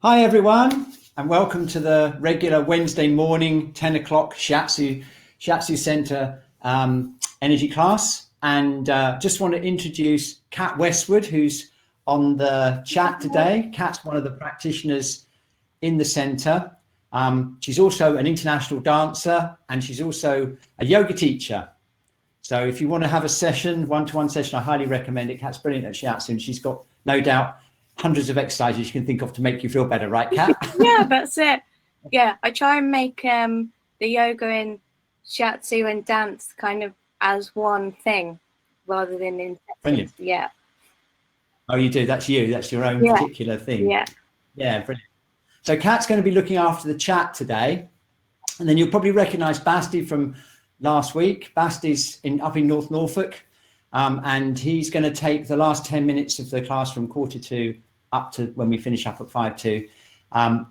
Hi everyone, and welcome to the regular Wednesday morning 10 o'clock Shiatsu Centre energy class. And just want to introduce Kat Westwood, who's on the chat today. Kat's one of the practitioners in the centre. She's also an international dancer, and she's also a yoga teacher. So if you want to have a session, one-to-one session, I highly recommend it. Kat's brilliant at Shiatsu, and she's got no doubt hundreds of exercises you can think of to make you feel better, right, Kat? Yeah, that's it. Yeah, I try and make the yoga and shiatsu and dance kind of as one thing rather than in Brilliant. Yeah. Oh, you do? That's you. That's your own particular thing. Yeah. Yeah, brilliant. So Kat's going to be looking after the chat today. And then you'll probably recognise Basti from last week. Basti's up in North Norfolk. And he's going to take the last 10 minutes of the class from 1:45 up to when we finish up at 5:45.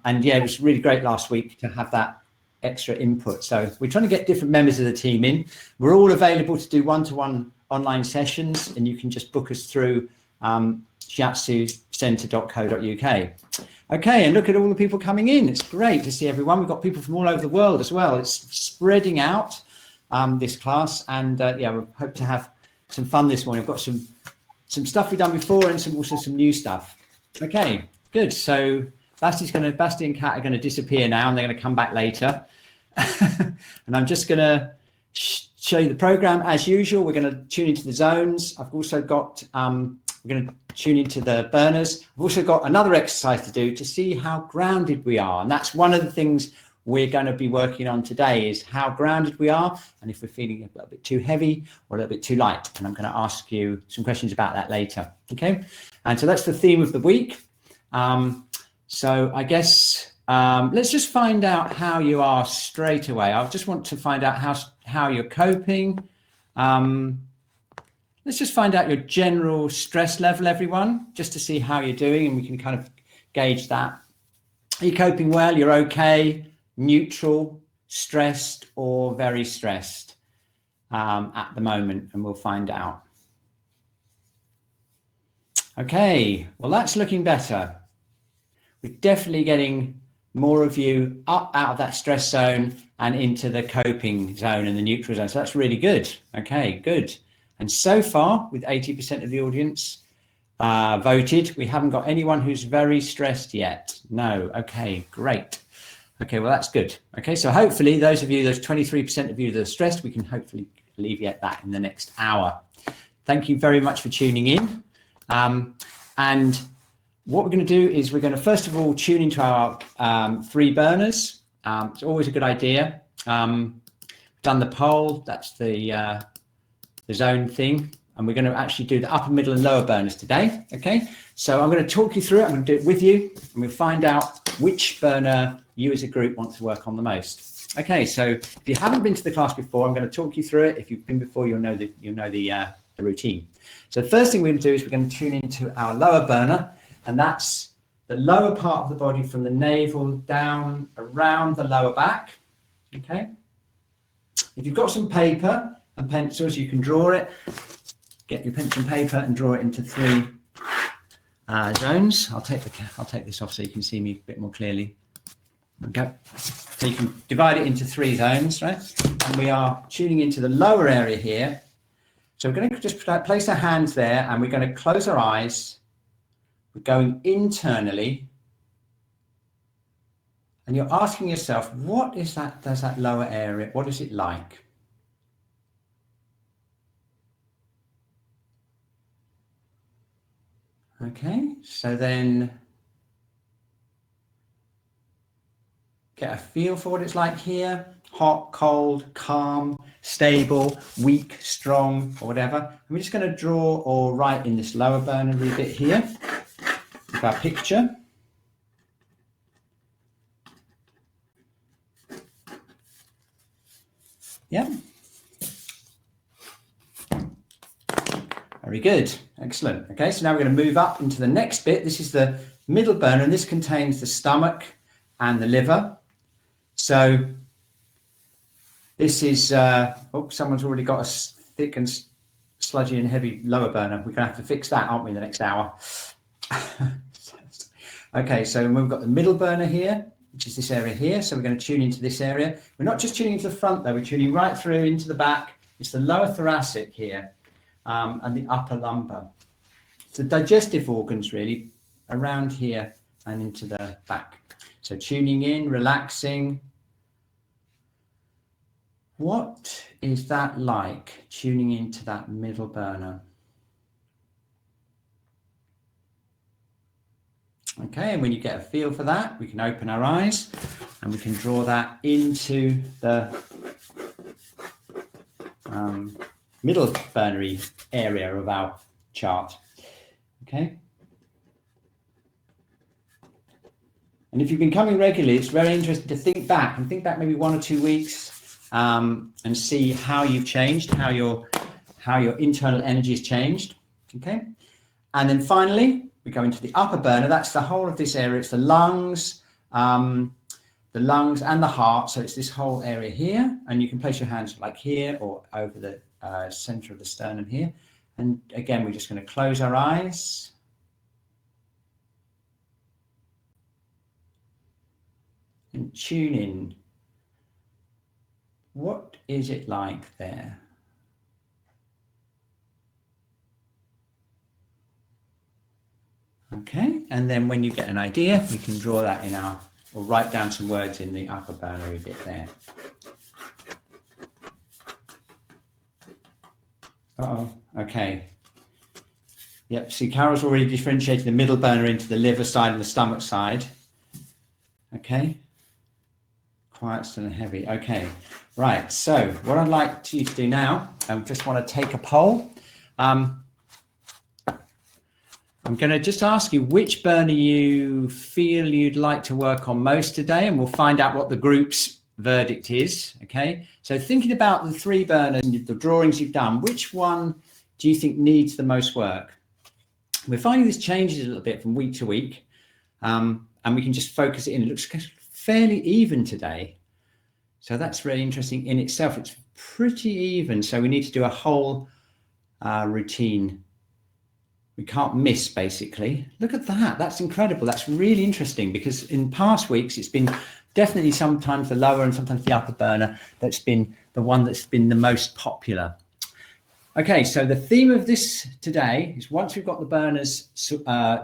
And yeah, it was really great last week to have that extra input. So we're trying to get different members of the team in. We're all available to do one-to-one online sessions, and you can just book us through shiatsucentre.co.uk. Okay, and look at all the people coming in. It's great to see everyone. We've got people from all over the world as well. It's spreading out, this class, and yeah, we hope to have some fun this morning. I've got some stuff we've done before and also some new stuff. Okay, good. So Basti and Kat are going to disappear now, and they're going to come back later. And I'm just going to show you the program as usual. We're going to tune into the zones. I've also got we're going to tune into the burners. I've also got another exercise to do to see how grounded we are, and that's one of the things we're going to be working on today, is how grounded we are, and if we're feeling a little bit too heavy or a little bit too light. And I'm going to ask you some questions about that later. Okay, and so that's the theme of the week. So I guess let's just find out how you are straight away. I just want to find out how you're coping. Let's just find out your general stress level, everyone, just to see how you're doing, and we can kind of gauge that. Are you coping well? You're okay? Neutral, stressed, or very stressed at the moment? And we'll find out. Okay, well, that's looking better. We're definitely getting more of you up out of that stress zone and into the coping zone and the neutral zone. So that's really good. Okay, good. And so far, with 80% of the audience voted, we haven't got anyone who's very stressed yet. No. Okay, great. Okay, well, that's good. Okay, so hopefully those 23% of you that are stressed, we can hopefully alleviate that in the next hour. Thank you very much for tuning in. And what we're going to do is we're going to first of all tune into our 3 burners. It's always a good idea. Done the poll, that's the zone thing, and we're going to actually do the upper, middle and lower burners today. Okay, so I'm going to talk you through it. I'm going to do it with you, and we'll find out which burner you as a group want to work on the most. Okay, so if you haven't been to the class before, I'm going to talk you through it. If you've been before, you'll know the routine. So the first thing we're going to do is we're going to tune into our lower burner, and that's the lower part of the body from the navel down around the lower back. Okay, if you've got some paper and pencils, you can draw it. Get your pencil and paper and draw it into 3 zones. I'll take this off so you can see me a bit more clearly. Okay, so you can divide it into 3 zones, right? And we are tuning into the lower area here. So we're going to just place our hands there, and we're going to close our eyes. We're going internally, and you're asking yourself, what is that? Does that lower area? What is it like? Okay, so then get a feel for what it's like here. Hot, cold, calm, stable, weak, strong, or whatever. And we're just going to draw or write in this lower burner a little bit here with our picture. Yeah. Very good. Excellent. Okay, so now we're going to move up into the next bit. This is the middle burner, and this contains the stomach and the liver. So this is, someone's already got a thick and sludgy and heavy lower burner. We're going to have to fix that, aren't we, in the next hour? Okay, so we've got the middle burner here, which is this area here. So we're going to tune into this area. We're not just tuning into the front though, we're tuning right through into the back. It's the lower thoracic here and the upper lumbar. It's the digestive organs really around here and into the back. So tuning in, relaxing. What is that like, tuning into that middle burner? Okay, and when you get a feel for that, we can open our eyes and we can draw that into the middle burnary area of our chart. Okay. And if you've been coming regularly, it's very interesting to think back maybe 1 or 2 weeks and see how you've changed, how your internal energy has changed. Okay. And then finally, we go into the upper burner. That's the whole of this area. It's the lungs and the heart. So it's this whole area here. And you can place your hands like here or over the center of the sternum here. And again, we're just going to close our eyes. And tune in. What is it like there? Okay, and then when you get an idea, we can draw that in or write down some words in the upper burnary bit there. Okay. Yep, see, Carol's already differentiated the middle burner into the liver side and the stomach side. Okay. Quiet, still and heavy. Okay, right. So what I'd like you to do now, I just want to take a poll. I'm going to just ask you which burner you feel you'd like to work on most today, and we'll find out what the group's verdict is. Okay, so thinking about the 3 burners and the drawings you've done, which one do you think needs the most work? We're finding this changes a little bit from week to week, and we can just focus it in. It looks fairly even today. So that's really interesting in itself. It's pretty even. So we need to do a whole routine. We can't miss, basically. Look at that. That's incredible. That's really interesting because in past weeks, it's been definitely sometimes the lower and sometimes the upper burner that's been the one that's been the most popular. Okay, so the theme of this today is once we've got the burners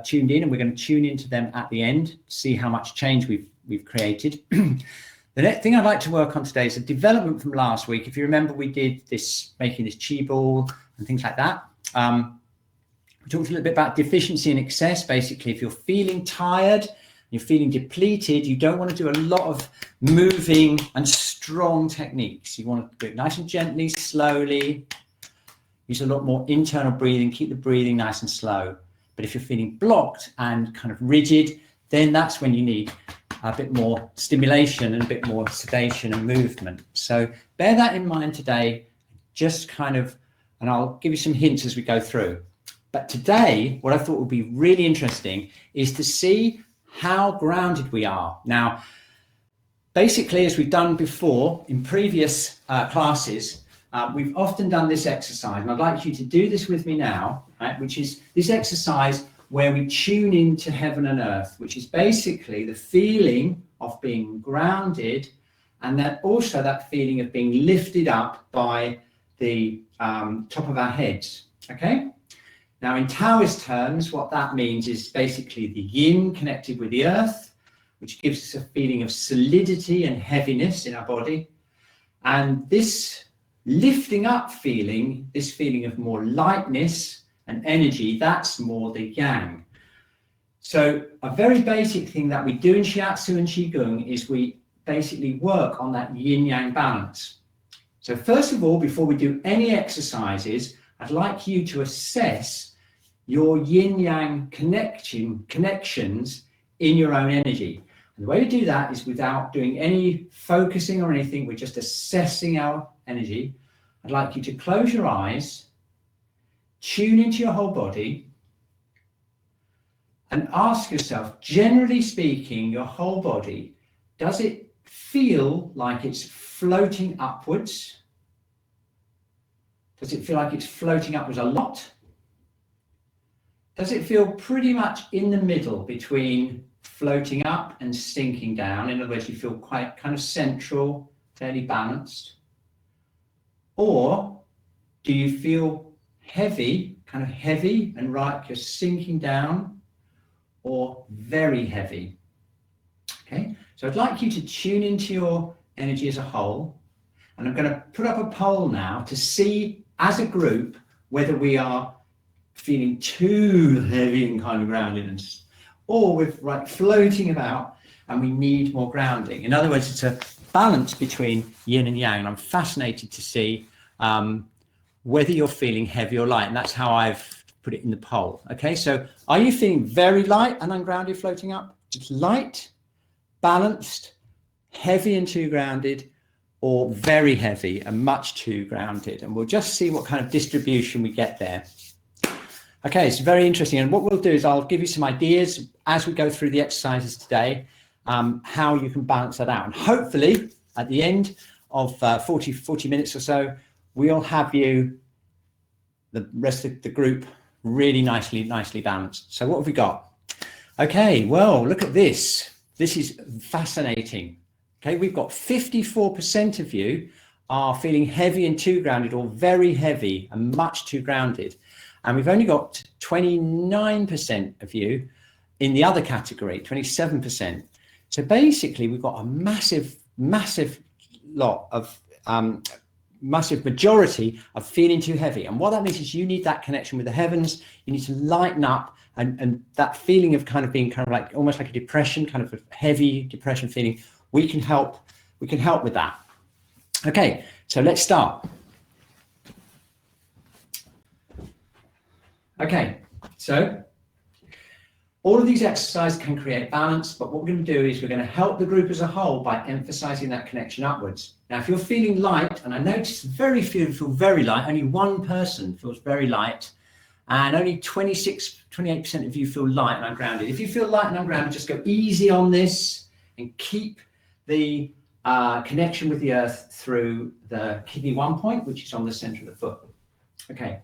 tuned in, and we're going to tune into them at the end, see how much change we've created. The next thing I'd like to work on today is a development from last week. If you remember, we did this, making this chi ball and things like that. We talked a little bit about deficiency and excess. Basically, if you're feeling tired, you're feeling depleted, you don't want to do a lot of moving and strong techniques. You want to do it nice and gently, slowly. Use a lot more internal breathing, keep the breathing nice and slow. But if you're feeling blocked and kind of rigid, then that's when you need a bit more stimulation and a bit more sedation and movement. So bear that in mind today, just kind of, and I'll give you some hints as we go through. But today, what I thought would be really interesting is to see how grounded we are. Now, basically, as we've done before in previous classes, we've often done this exercise, and I'd like you to do this with me now, right, which is this exercise where we tune into heaven and earth, which is basically the feeling of being grounded and then also that feeling of being lifted up by the top of our heads, okay? Now, in Taoist terms, what that means is basically the yin connected with the earth, which gives us a feeling of solidity and heaviness in our body. And this lifting up feeling, this feeling of more lightness and energy, that's more the yang. So a very basic thing that we do in Shiatsu and Qigong is we basically work on that yin-yang balance. So first of all, before we do any exercises, I'd like you to assess your yin-yang connections in your own energy. And the way we do that is without doing any focusing or anything, we're just assessing our energy. I'd like you to close your eyes, tune into your whole body, and ask yourself, generally speaking, your whole body, does it feel like it's floating upwards? Does it feel like it's floating upwards a lot? Does it feel pretty much in the middle between floating up and sinking down? In other words, you feel quite kind of central, fairly balanced. Or do you feel heavy, kind of heavy and right, you're sinking down, or very heavy? Okay, so I'd like you to tune into your energy as a whole. And I'm going to put up a poll now to see as a group whether we are feeling too heavy and kind of grounded, or we're right floating about and we need more grounding. In other words, it's a balance between yin and yang. And I'm fascinated to see whether you're feeling heavy or light. And that's how I've put it in the poll. Okay, so are you feeling very light and ungrounded floating up? Just light, balanced, heavy and too grounded, or very heavy and much too grounded? And we'll just see what kind of distribution we get there. Okay, it's very interesting. And what we'll do is I'll give you some ideas as we go through the exercises today, how you can balance that out. And hopefully at the end of 40 minutes or so, we'll have you, the rest of the group, really nicely balanced. So what have we got? Okay, well, look at this. This is fascinating. Okay, we've got 54% of you are feeling heavy and too grounded, or very heavy and much too grounded. And we've only got 29% of you in the other category, 27%. So basically we've got a massive lot of, massive majority of feeling too heavy. And what that means is you need that connection with the heavens. You need to lighten up, and that feeling of kind of being kind of like almost like a depression, kind of a heavy depression feeling. We can help with that. Okay, so let's start. Okay, so all of these exercises can create balance, but what we're going to do is we're going to help the group as a whole by emphasizing that connection upwards. Now, if you're feeling light, and I notice very few feel very light, only one person feels very light, and only 28% of you feel light and ungrounded. If you feel light and ungrounded, just go easy on this and keep the connection with the earth through the kidney 1 point, which is on the center of the foot. Okay,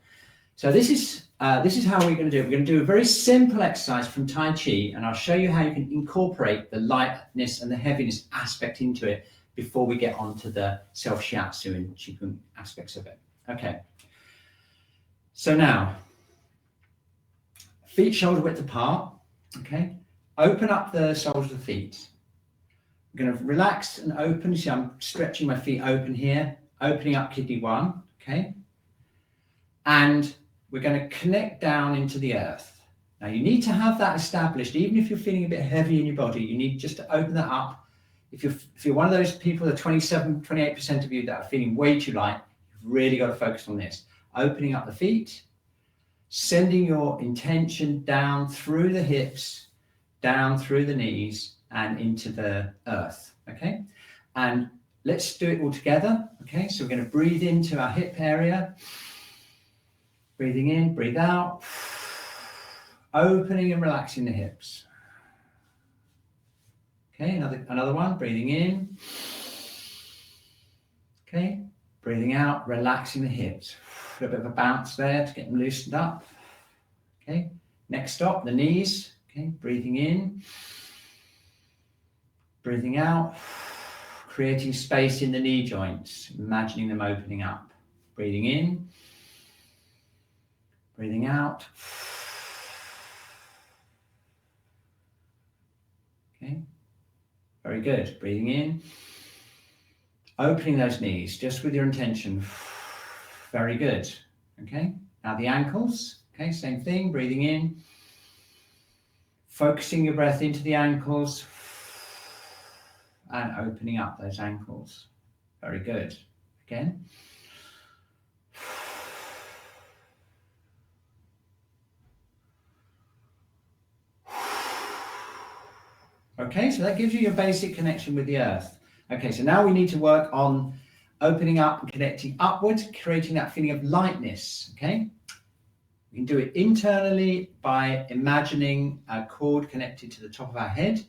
so this is how we're going to do it. We're going to do a very simple exercise from Tai Chi, and I'll show you how you can incorporate the lightness and the heaviness aspect into it before we get on to the self-shiatsu and qigong aspects of it. Okay, so now, feet shoulder width apart. Okay, open up the soles of the feet. I'm going to relax and open. You see, I'm stretching my feet open here, opening up kidney 1. Okay, and we're going to connect down into the earth. Now you need to have that established. Even if you're feeling a bit heavy in your body, you need just to open that up. If you're one of those people, the 28% of you that are feeling way too light, you've really got to focus on this. Opening up the feet, sending your intention down through the hips, down through the knees, and into the earth. Okay, and let's do it all together. Okay, so we're going to breathe into our hip area. Breathing in, breathe out, opening and relaxing the hips. Okay, another one, breathing in. Okay, breathing out, relaxing the hips. A little bit of a bounce there to get them loosened up. Okay, next stop, the knees. Okay, breathing in, breathing out, creating space in the knee joints, imagining them opening up. Breathing in. Breathing out. Okay, very good. Breathing in. Opening those knees just with your intention. Very good. Okay, now the ankles. Okay, same thing. Breathing in. Focusing your breath into the ankles and opening up those ankles. Very good. Again. Okay, so that gives you your basic connection with the earth. Okay, so now we need to work on opening up and connecting upwards, creating that feeling of lightness. Okay, we can do it internally by imagining a cord connected to the top of our head.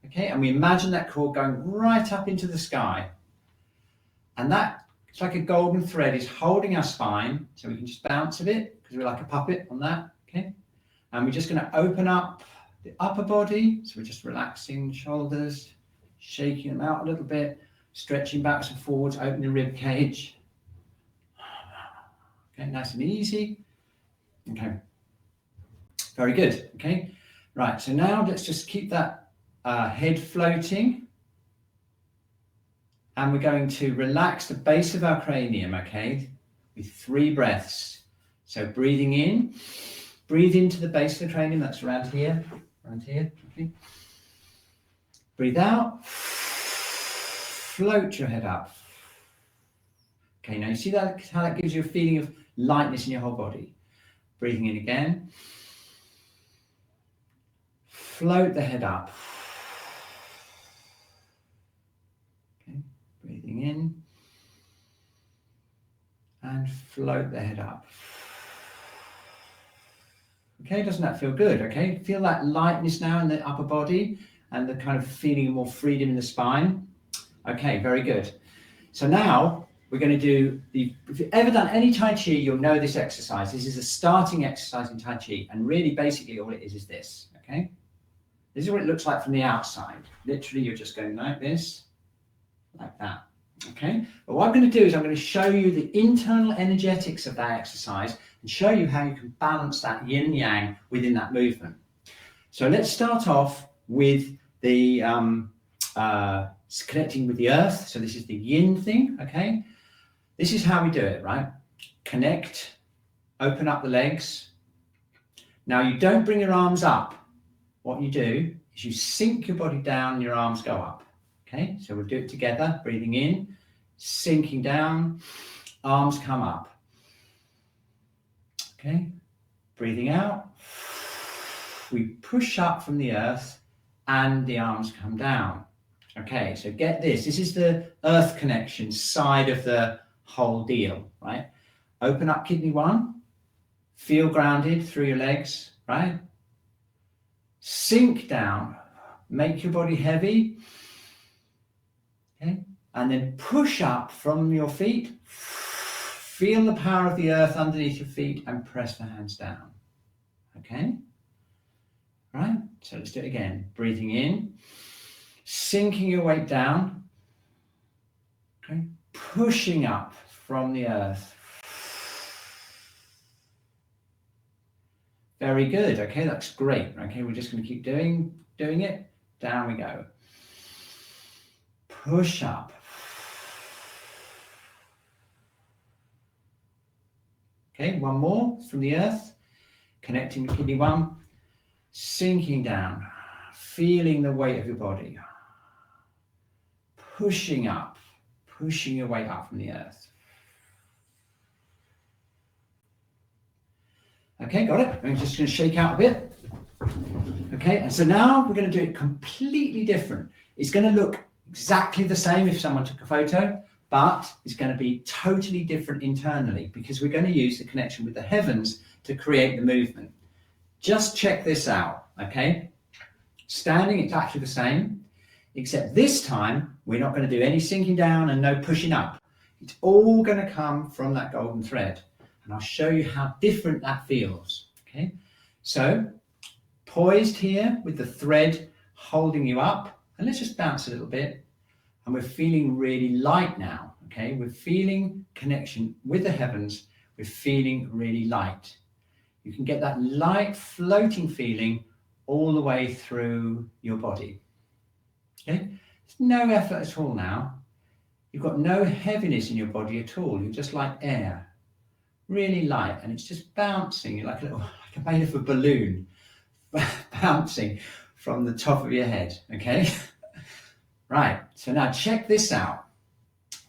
Okay, and we imagine that cord going right up into the sky. And that, it's like a golden thread, is holding our spine. So we can just bounce a bit because we're like a puppet on that. Okay, and we're just going to open up the upper body. So we're just relaxing the shoulders, shaking them out a little bit, stretching backwards and forwards, opening the rib cage. Okay, nice and easy. Okay, very good. Okay, right, so now let's just keep that head floating. And we're going to relax the base of our cranium, okay, with 3 breaths. So breathing in, breathe into the base of the cranium, that's around here, okay. Breathe out, float your head up. Okay, now you see that, how that gives you a feeling of lightness in your whole body. Breathing in again, float the head up. Breathing in and float the head up. Okay, doesn't that feel good? Okay, feel that lightness now in the upper body and the kind of feeling of more freedom in the spine. Okay, very good. So now we're going to do if you've ever done any Tai Chi, you'll know this exercise. This is a starting exercise in Tai Chi, and really basically all it is this, okay? This is what it looks like from the outside. Literally, you're just going like this, like that, okay? But what I'm going to do is I'm going to show you the internal energetics of that exercise and show you how you can balance that yin and yang within that movement. So let's start off with the connecting with the earth. So this is the yin thing, okay? This is how we do it, right? Connect, open up the legs. Now you don't bring your arms up. What you do is you sink your body down, your arms go up. Okay, so we'll do it together. Breathing in, sinking down, arms come up. Okay, breathing out, we push up from the earth and the arms come down. Okay, so get this. This is the earth connection side of the whole deal, right? Open up kidney 1, feel grounded through your legs, right? Sink down, make your body heavy. Okay, and then push up from your feet. Feel the power of the earth underneath your feet and press the hands down. Okay, right? So let's do it again. Breathing in, sinking your weight down. Okay, pushing up from the earth. Very good. Okay, that's great. Okay, we're just going to keep doing it. Down we go. Push up. Okay, one more from the earth, connecting to kidney 1, sinking down, feeling the weight of your body, pushing up, pushing your weight up from the earth. Okay, got it? I'm just going to shake out a bit. Okay, and so now we're going to do it completely different. It's going to look exactly the same if someone took a photo, but it's going to be totally different internally because we're going to use the connection with the heavens to create the movement. Just check this out, okay? Standing exactly the same, except this time we're not going to do any sinking down and no pushing up. It's all going to come from that golden thread, and I'll show you how different that feels, okay? So, poised here with the thread holding you up, and let's just bounce a little bit. And we're feeling really light now, okay? We're feeling connection with the heavens. We're feeling really light. You can get that light floating feeling all the way through your body, okay? There's no effort at all now. You've got no heaviness in your body at all. You're just like air, really light, and it's just bouncing. You're like made of a balloon, bouncing from the top of your head, okay? Right, so now check this out.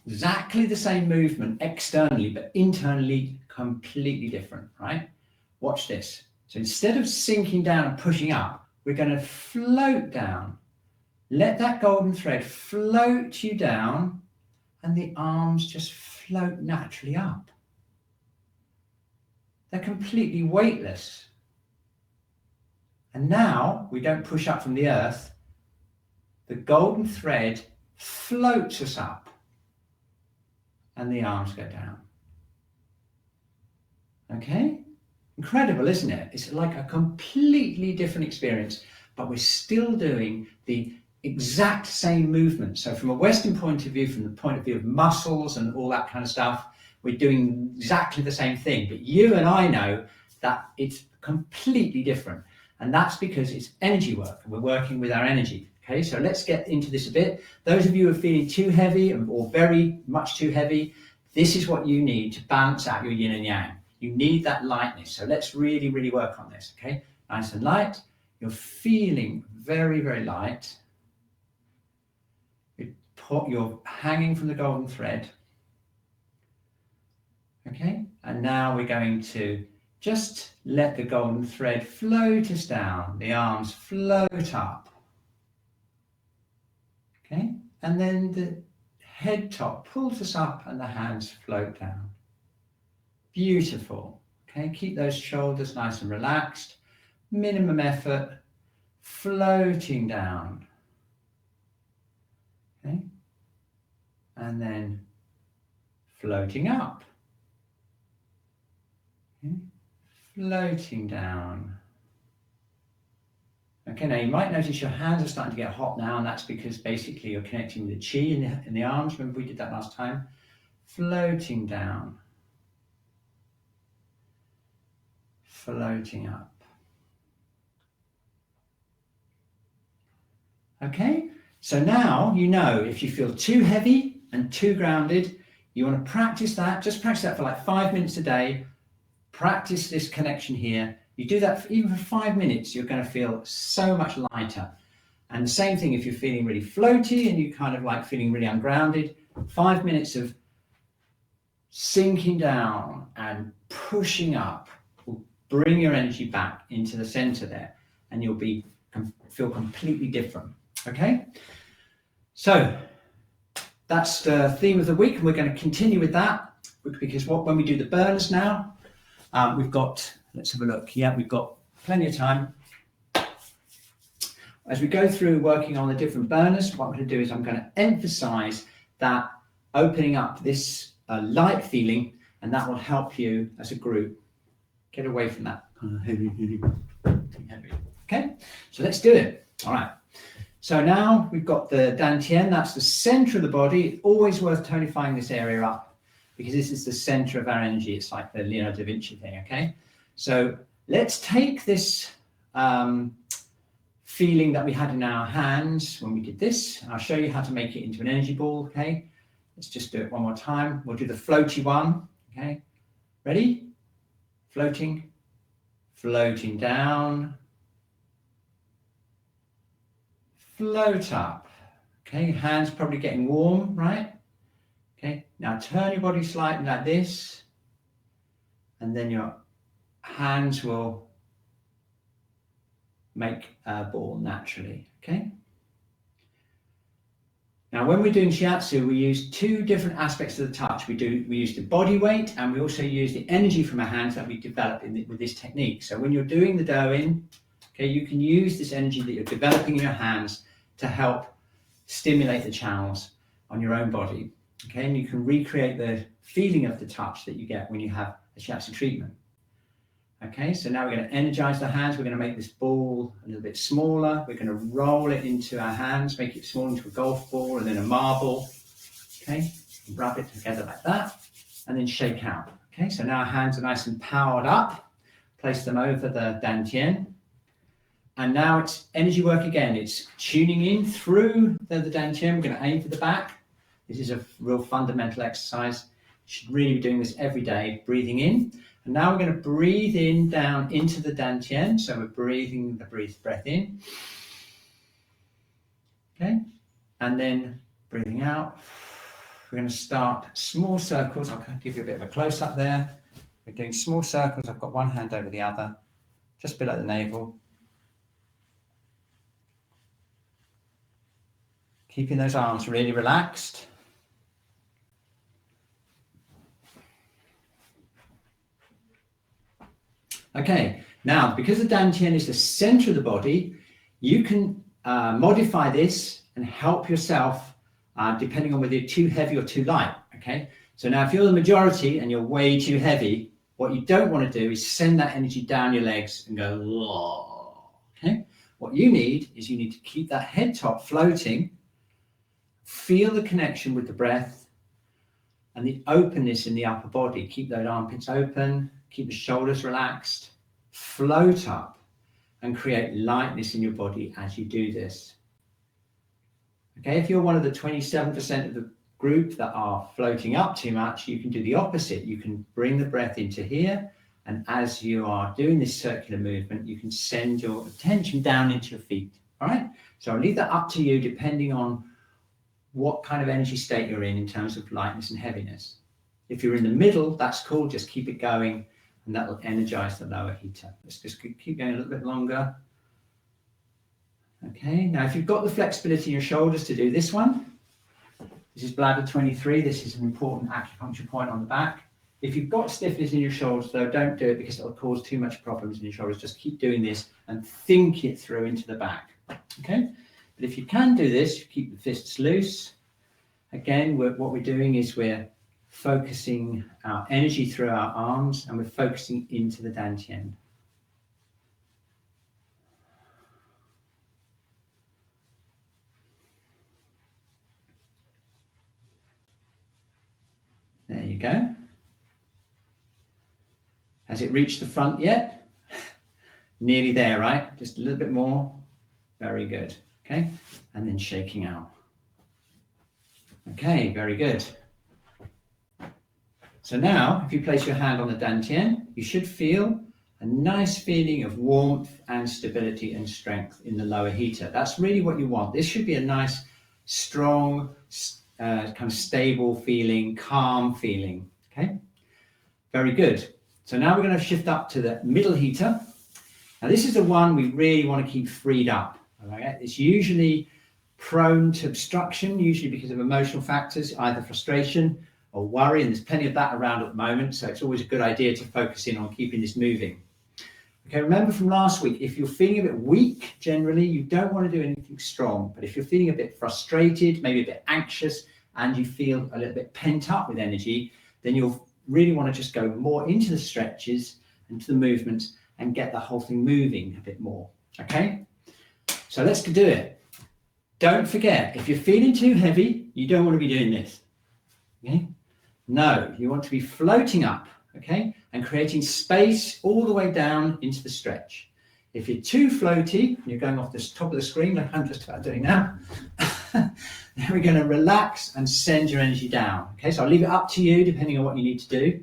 Exactly the same movement externally, but internally completely different, right? Watch this. So instead of sinking down and pushing up, we're going to float down. Let that golden thread float you down, and the arms just float naturally up. They're completely weightless. And now we don't push up from the earth. The golden thread floats us up and the arms go down. Okay? Incredible, isn't it? It's like a completely different experience. but we're still doing the exact same movement. So from a Western point of view, from the point of view of muscles and all that kind of stuff, we're doing exactly the same thing. But you and I know that it's completely different. And that's because it's energy work. We're working with our energy. Okay, so let's get into this a bit. Those of you who are feeling too heavy or very much too heavy, this is what you need to balance out your yin and yang. You need that lightness. So let's really, really work on this. Okay, nice and light. You're feeling very, very light. You're hanging from the golden thread. Okay, and now we're going to just let the golden thread float us down. The arms float up. Okay, and then the head top pulls us up and the hands float down. Beautiful. Okay, keep those shoulders nice and relaxed. Minimum effort, floating down. Okay, and then floating up. Okay. Floating down. Okay, now you might notice your hands are starting to get hot now, and that's because basically you're connecting with the chi in the arms. Remember we did that last time? Floating down. Floating up. Okay, so now you know if you feel too heavy and too grounded, you want to practice that. Just practice that for like 5 minutes a day. Practice this connection here. You do that for even for 5 minutes, you're going to feel so much lighter. And the same thing if you're feeling really floaty and you kind of like feeling really ungrounded, 5 minutes of sinking down and pushing up will bring your energy back into the center there, and you'll feel completely different. Okay, so that's the theme of the week, and we're going to continue with that because when we do the burners now, we've got, let's have a look. Yeah, we've got plenty of time. As we go through working on the different burners, what I'm going to do is I'm going to emphasize that opening up this light feeling, and that will help you as a group get away from that kind of heavy. Okay, so let's do it. All right. So now we've got the dantian, that's the center of the body. Always worth tonifying this area up because this is the center of our energy. It's like the Leonardo da Vinci thing, okay? So let's take this feeling that we had in our hands when we did this. I'll show you how to make it into an energy ball, okay? Let's just do it one more time. We'll do the floaty one, okay? Ready? Floating, floating down, float up. Okay, hands probably getting warm, right? Okay, now turn your body slightly like this, and then your hands will make a ball naturally, okay? Now, when we're doing shiatsu, we use two different aspects of the touch. We use the body weight, and we also use the energy from our hands that we develop with this technique. So when you're doing the do-in, okay, you can use this energy that you're developing in your hands to help stimulate the channels on your own body, okay? And you can recreate the feeling of the touch that you get when you have a shiatsu treatment. Okay, so now we're going to energize the hands. We're going to make this ball a little bit smaller. We're going to roll it into our hands, make it small into a golf ball and then a marble. Okay, rub it together like that and then shake out. Okay, so now our hands are nice and powered up. Place them over the dantian. And now it's energy work again. It's tuning in through the dantian. We're going to aim for the back. This is a real fundamental exercise. You should really be doing this every day, breathing in. And now we're going to breathe in down into the dantian. So we're breathing the breath in. Okay. And then breathing out. We're going to start small circles. I'll give you a bit of a close up there. We're doing small circles. I've got one hand over the other, just below the navel. Keeping those arms really relaxed. Okay, now because the dantian is the center of the body, you can modify this and help yourself depending on whether you're too heavy or too light. Okay, so now if you're the majority and you're way too heavy, what you don't want to do is send that energy down your legs and go, whoa. Okay, What you need is you need to keep that head top floating, feel the connection with the breath and the openness in the upper body. Keep those armpits open, keep the shoulders relaxed, float up and create lightness in your body as you do this. Okay, if you're one of the 27% of the group that are floating up too much, you can do the opposite. You can bring the breath into here, and as you are doing this circular movement, you can send your attention down into your feet. All right, so I'll leave that up to you depending on what kind of energy state you're in terms of lightness and heaviness. If you're in the middle, that's cool, just keep it going and that will energize the lower heater. Let's just keep going a little bit longer. Okay, now if you've got the flexibility in your shoulders to do this one, this is bladder 23, this is an important acupuncture point on the back. If you've got stiffness in your shoulders though, don't do it because it'll cause too much problems in your shoulders. Just keep doing this and think it through into the back, okay? But if you can do this, keep the fists loose. Again, what we're doing is we're focusing our energy through our arms and we're focusing into the dantian. There you go. Has it reached the front yet? Nearly there, right? Just a little bit more. Very good. Okay, and then shaking out. Okay, very good. So now, if you place your hand on the dantian, you should feel a nice feeling of warmth and stability and strength in the lower heater. That's really what you want. This should be a nice, strong, kind of stable feeling, calm feeling. Okay, very good. So now we're going to shift up to the middle heater. Now this is the one we really want to keep freed up. Right? It's usually prone to obstruction, usually because of emotional factors, either frustration or worry, and there's plenty of that around at the moment, so it's always a good idea to focus in on keeping this moving. Okay, remember from last week, if you're feeling a bit weak, generally, you don't want to do anything strong, but if you're feeling a bit frustrated, maybe a bit anxious, and you feel a little bit pent up with energy, then you'll really want to just go more into the stretches and to the movements and get the whole thing moving a bit more, okay? So let's do it. Don't forget, if you're feeling too heavy, you don't want to be doing this. Okay? No, you want to be floating up, okay? And creating space all the way down into the stretch. If you're too floaty, you're going off the top of the screen like I'm just about doing now, then we're going to relax and send your energy down. Okay, so I'll leave it up to you depending on what you need to do.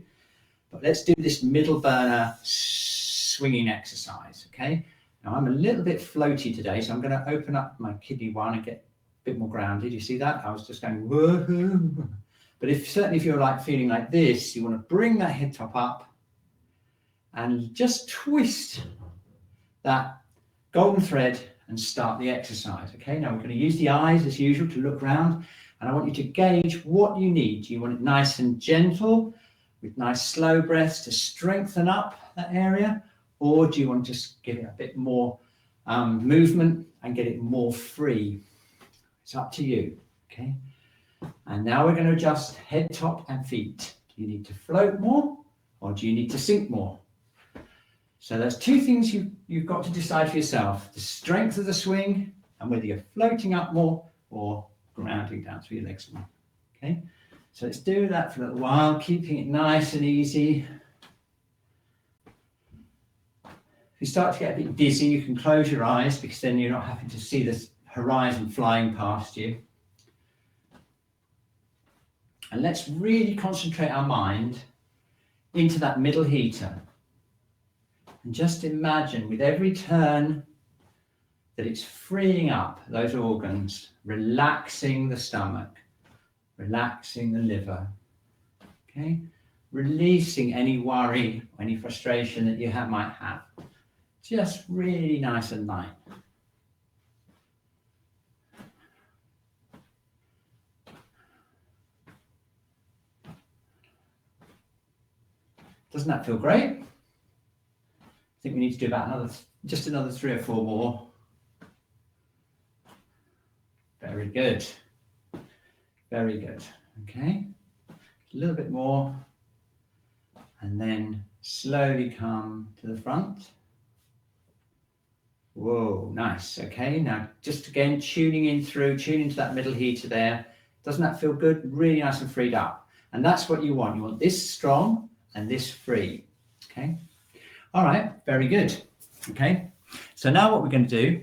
But let's do this middle burner swinging exercise, okay? Now I'm a little bit floaty today, so I'm going to open up my kidney one and get a bit more grounded. You see that? I was just going woohoo. But certainly if you're like feeling like this, you want to bring that head top up and just twist that golden thread and start the exercise. Okay, now we're going to use the eyes as usual to look round, and I want you to gauge what you need. Do you want it nice and gentle with nice slow breaths to strengthen up that area? Or do you want to just give it a bit more movement and get it more free? It's up to you, okay? And now we're going to adjust head, top and feet. Do you need to float more or do you need to sink more? So there's two things you've got to decide for yourself. The strength of the swing and whether you're floating up more or grounding down through your legs more, okay? So let's do that for a little while, keeping it nice and easy. If you start to get a bit dizzy, you can close your eyes because then you're not having to see this horizon flying past you. And let's really concentrate our mind into that middle heater. And just imagine with every turn that it's freeing up those organs, relaxing the stomach, relaxing the liver, okay? Releasing any worry, any frustration that you might have. Just really nice and light. Doesn't that feel great? I think we need to do about just another 3 or 4 more. Very good. Very good. Okay. A little bit more. And then slowly come to the front. Whoa, nice. Okay, now just again, tuning into that middle heater there. Doesn't that feel good? Really nice and freed up. And that's what you want. You want this strong and this free. Okay. All right, very good. Okay. So now what we're going to do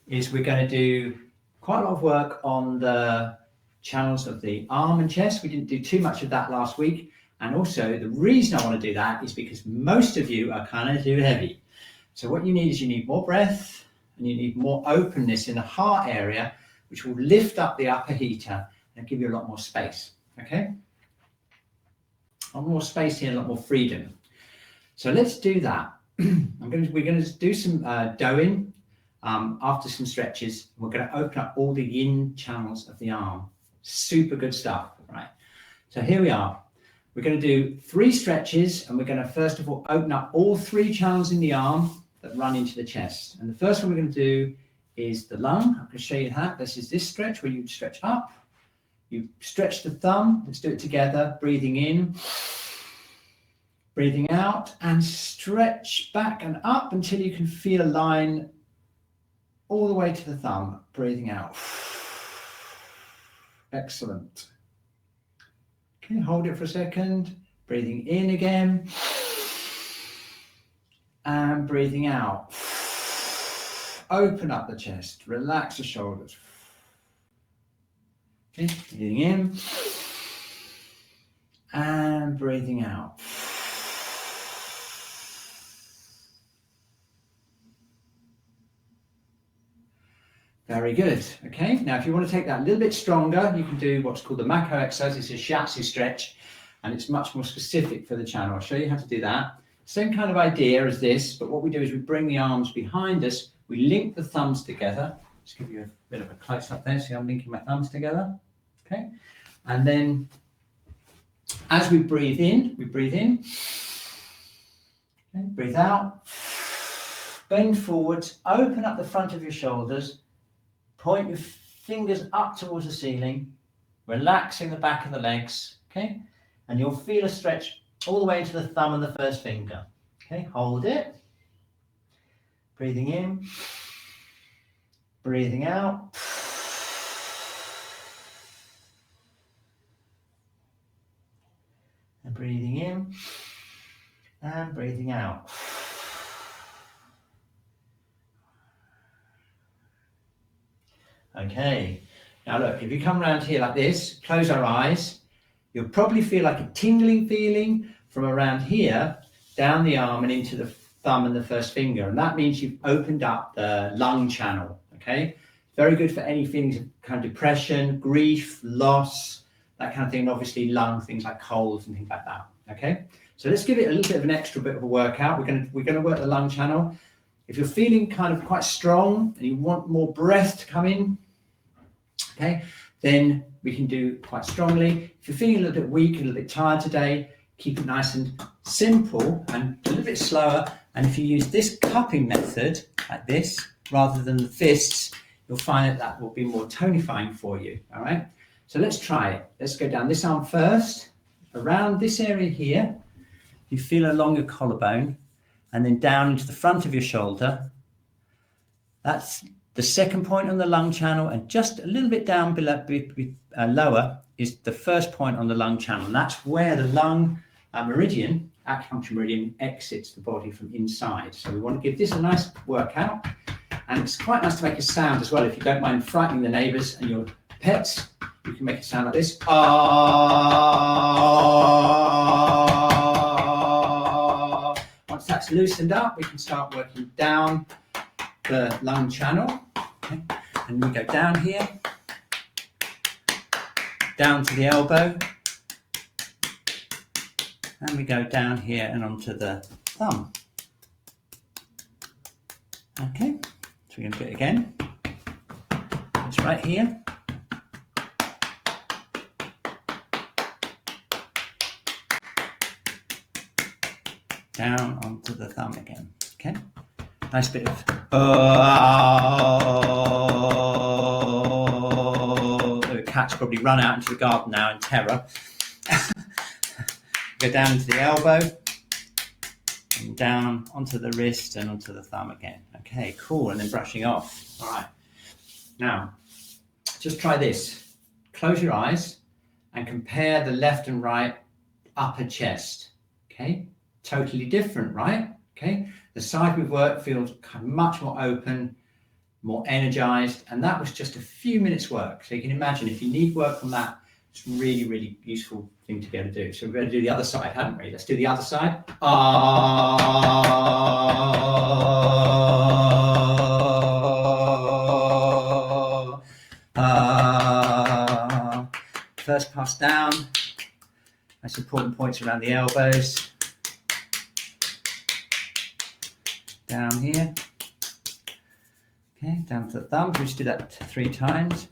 is we're going to do quite a lot of work on the channels of the arm and chest. We didn't do too much of that last week. And also the reason I want to do that is because most of you are kind of too heavy. So what you need is you need more breath and you need more openness in the heart area, which will lift up the upper heater and give you a lot more space. Okay? A lot more space here, a lot more freedom. So let's do that. We're going to do some doing after some stretches. We're going to open up all the yin channels of the arm. Super good stuff, right? So here we are. We're going to do 3 stretches, and we're going to first of all open up all 3 channels in the arm that run into the chest. And the first one we're going to do is the lung. I'm going to show you that. This is this stretch where you stretch up. You stretch the thumb. Let's do it together. Breathing in, breathing out, and stretch back and up until you can feel a line all the way to the thumb. Breathing out. Excellent. Okay, hold it for a second. Breathing in again. And breathing out. Open up the chest. Relax the shoulders. Okay, breathing in. And breathing out. Very good. Okay, now if you want to take that a little bit stronger, you can do what's called the Mako exercise. It's a Shiatsu stretch, and it's much more specific for the channel. I'll show you how to do that. Same kind of idea as this, but what we do is we bring the arms behind us, we link the thumbs together. Just give you a bit of a close up there. See, I'm linking my thumbs together. Okay, and then as we breathe in, okay, breathe out, bend forwards, open up the front of your shoulders. Point your fingers up towards the ceiling, relaxing the back of the legs, okay? And you'll feel a stretch all the way into the thumb and the first finger. Okay, hold it. Breathing in, breathing out. And breathing in and breathing out. Okay, now look, if you come around here like this, close our eyes, you'll probably feel like a tingling feeling from around here, down the arm and into the thumb and the first finger. And that means you've opened up the lung channel, okay? Very good for any feelings of kind of depression, grief, loss, that kind of thing. And obviously lung, things like colds and things like that, okay? So let's give it a little bit of an extra bit of a workout. We're going to work the lung channel. If you're feeling kind of quite strong and you want more breath to come in, okay, then we can do quite strongly. If you're feeling a little bit weak, a little bit tired today, keep it nice and simple and a little bit slower. And if you use this cupping method like this, rather than the fists, you'll find that that will be more tonifying for you, all right? So let's try it. Let's go down this arm first, around this area here. You feel along your collarbone and then down into the front of your shoulder. That's the second point on the lung channel, and just a little bit down below, lower, is the first point on the lung channel. And that's where the lung meridian, acupuncture meridian, exits the body from inside. So we want to give this a nice workout. And it's quite nice to make a sound as well. If you don't mind frightening the neighbours and your pets, you can make a sound like this. Once that's loosened up, we can start working down the lung channel. Okay. And we go down here, down to the elbow, and we go down here and onto the thumb. Okay, so we're going to do it again. It's right here. Down onto the thumb again. Okay, nice bit of the cat's probably run out into the garden now in terror. Go down to the elbow and down onto the wrist and onto the thumb again. Okay, cool. And then brushing off. All right. Now, just try this. Close your eyes and compare the left and right upper chest. Okay, totally different, right? Okay, the side we've worked feels kind of much more open, more energized, and that was just a few minutes work. So you can imagine if you need work on that, it's really, really useful thing to be able to do. So we're going to do the other side, haven't we? Let's do the other side. First pass down. Nice important points around the elbows. Down here. Okay, down to the thumb. Just do that 3 times.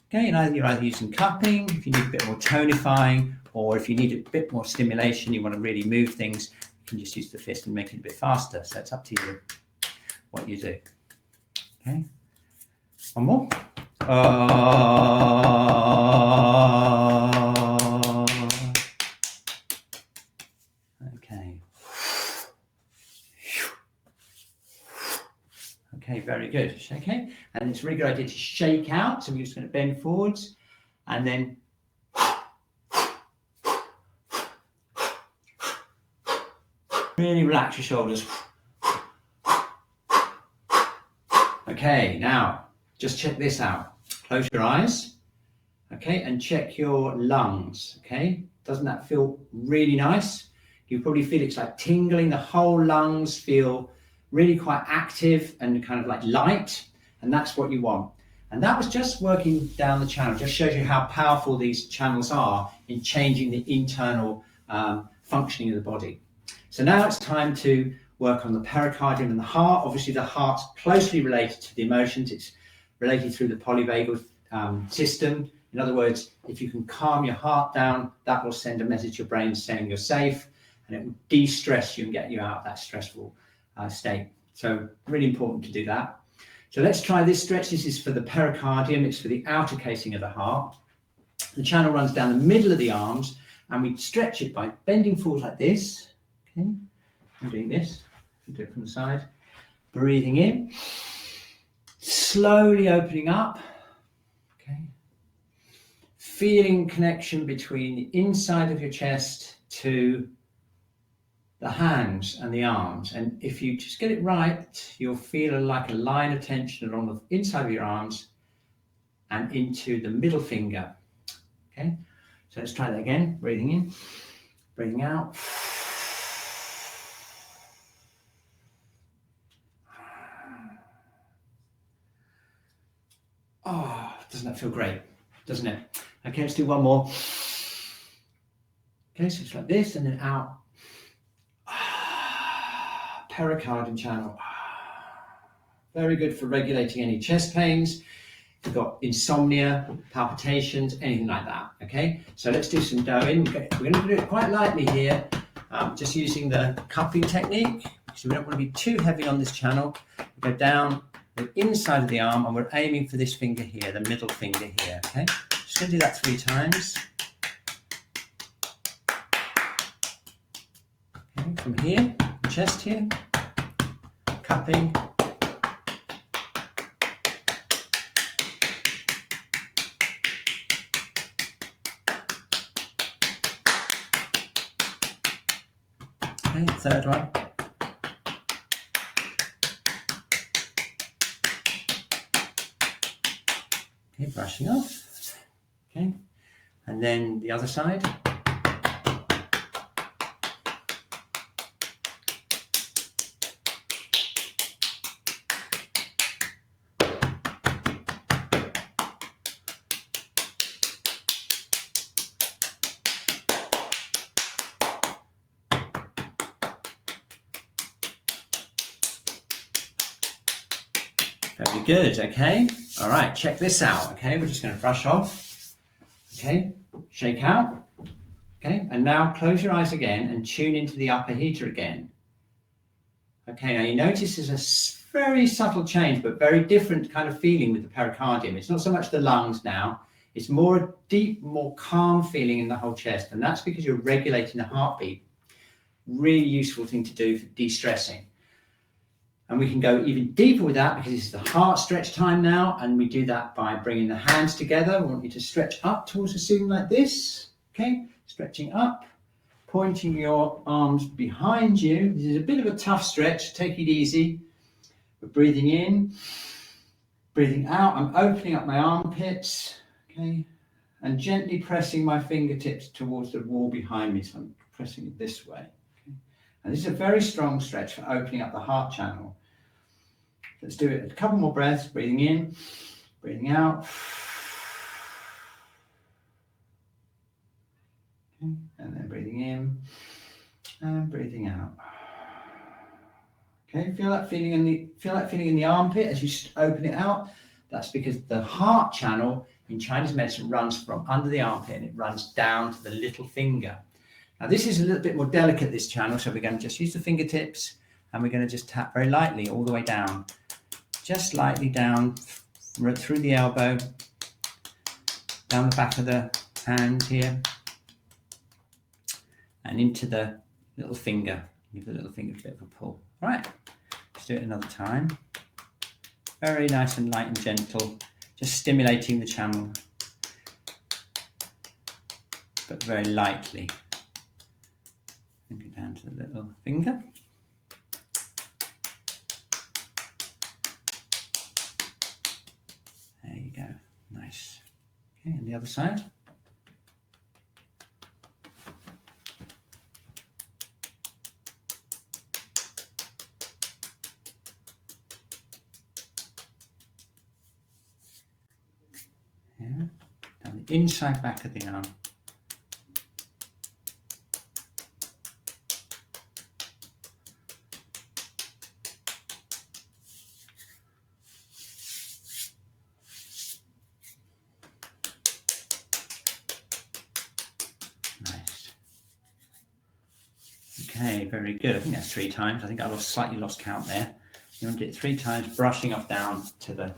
Okay, and you're either using cupping if you need a bit more tonifying, or if you need a bit more stimulation, you want to really move things, you can just use the fist and make it a bit faster. So it's up to you what you do. Okay, one more. Okay. Okay, very good. Okay, and it's a really good idea to shake out. So we're just going to bend forwards and then really relax your shoulders. Okay, now just check this out. Close your eyes, okay, and check your lungs, okay? Doesn't that feel really nice? You probably feel it's like tingling. The whole lungs feel really quite active and kind of like light, and that's what you want. And that was just working down the channel. Just shows you how powerful these channels are in changing the internal functioning of the body. So now it's time to work on the pericardium and the heart. Obviously the heart's closely related to the emotions. It's related through the polyvagal system. In other words, if you can calm your heart down, that will send a message to your brain saying you're safe, and it will de-stress you and get you out of that stressful state. So really important to do that. So let's try this stretch. This is for the pericardium. It's for the outer casing of the heart. The channel runs down the middle of the arms, and we stretch it by bending forward like this. Okay, I'm doing this. Do it from the side. Breathing in, slowly opening up. Okay, feeling connection between the inside of your chest to the hands and the arms. And if you just get it right, you'll feel like a line of tension along the inside of your arms and into the middle finger. Okay, so let's try that again. Breathing in, breathing out. Oh, doesn't that feel great? Doesn't it? Okay, let's do one more. Okay, so it's like this and then out. Pericardium channel. Very good for regulating any chest pains. If you've got insomnia, palpitations, anything like that. Okay, so let's do some doing. We're going to do it quite lightly here, just using the cupping technique. So we don't want to be too heavy on this channel. We go down the inside of the arm, and we're aiming for this finger here, the middle finger here. Okay, just going to do that 3 times. Okay, from here, chest here, cupping. Okay, 3rd one. Okay, brushing off. Okay, and then the other side. Very good, okay. All right, check this out, okay. We're just going to brush off, okay, shake out, okay, and now close your eyes again and tune into the upper heater again. Okay, now you notice there's a very subtle change, but very different kind of feeling with the pericardium. It's not so much the lungs now, It's more deep, more calm feeling in the whole chest. And that's because you're regulating the heartbeat. Really useful thing to do for de-stressing. And we can go even deeper with that because this is the heart stretch time now. And we do that by bringing the hands together. I want you to stretch up towards the ceiling like this. Okay, stretching up, pointing your arms behind you. This is a bit of a tough stretch. Take it easy. We're breathing in, breathing out. I'm opening up my armpits. Okay, and gently pressing my fingertips towards the wall behind me. So I'm pressing it this way. Okay. And this is a very strong stretch for opening up the heart channel. Let's do it. A couple more breaths. Breathing in, breathing out. Okay. And then breathing in and breathing out. Okay. Feel that feeling in the armpit as you open it out. That's because the heart channel in Chinese medicine runs from under the armpit and it runs down to the little finger. Now this is a little bit more delicate, this channel, so we're going to just use the fingertips and we're going to just tap very lightly all the way down. Just lightly down through the elbow, down the back of the hand here, and into the little finger. Give the little finger a bit of a pull. All right, let's do it another time. Very nice and light and gentle. Just stimulating the channel, but very lightly. Bring it down to the little finger. There you go. Nice. Okay, and the other side. Down the inside back of the arm. Nice. Okay, very good. I think that's 3 times. I think I slightly lost count there. You want to do it 3 times, brushing off down to the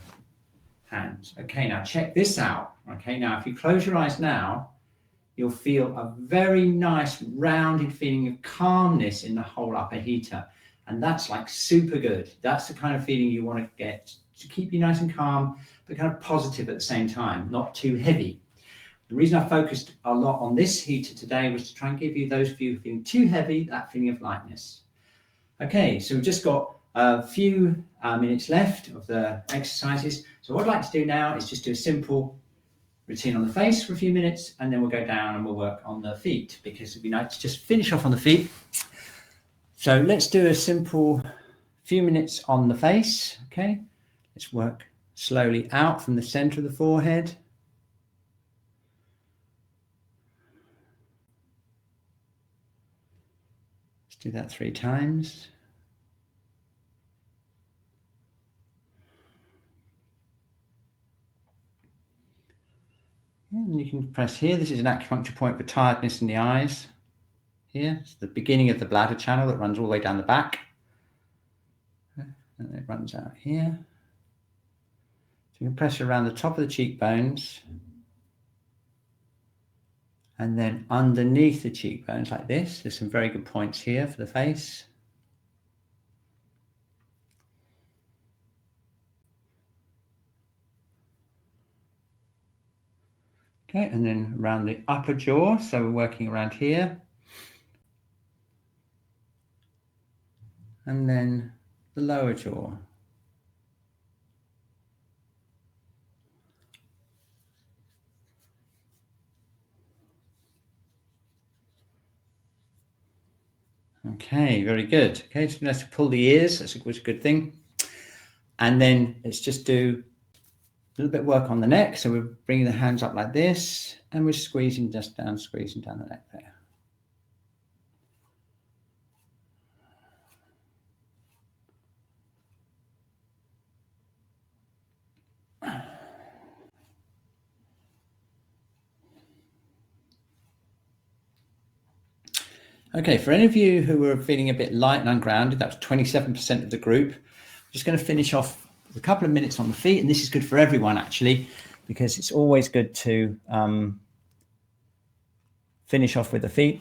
hands. Okay, now check this out. Okay, now if you close your eyes now, you'll feel a very nice rounded feeling of calmness in the whole upper heater. And that's like super good. That's the kind of feeling you want to get to keep you nice and calm, but kind of positive at the same time, not too heavy. The reason I focused a lot on this heater today was to try and give you those few feeling too heavy, that feeling of lightness. Okay, so we've just got a few minutes left of the exercises. So what I'd like to do now is just do a simple routine on the face for a few minutes, and then we'll go down and we'll work on the feet, because it'd be nice to just finish off on the feet. So let's do a simple few minutes on the face. Okay, let's work slowly out from the center of the forehead. Let's do that 3 times. And you can press here. This is an acupuncture point for tiredness in the eyes. Here, it's the beginning of the bladder channel that runs all the way down the back. And it runs out here. So you can press around the top of the cheekbones. And then underneath the cheekbones like this. There's some very good points here for the face. Okay, and then around the upper jaw, so we're working around here. And then the lower jaw. Okay, very good. Okay, so let's pull the ears, that's a good thing. And then let's just do a little bit of work on the neck. So we're bringing the hands up like this, and we're squeezing just down, squeezing down the neck there. Okay, for any of you who were feeling a bit light and ungrounded, that was 27% of the group. I'm just going to finish off with a couple of minutes on the feet, and this is good for everyone actually, because it's always good to finish off with the feet.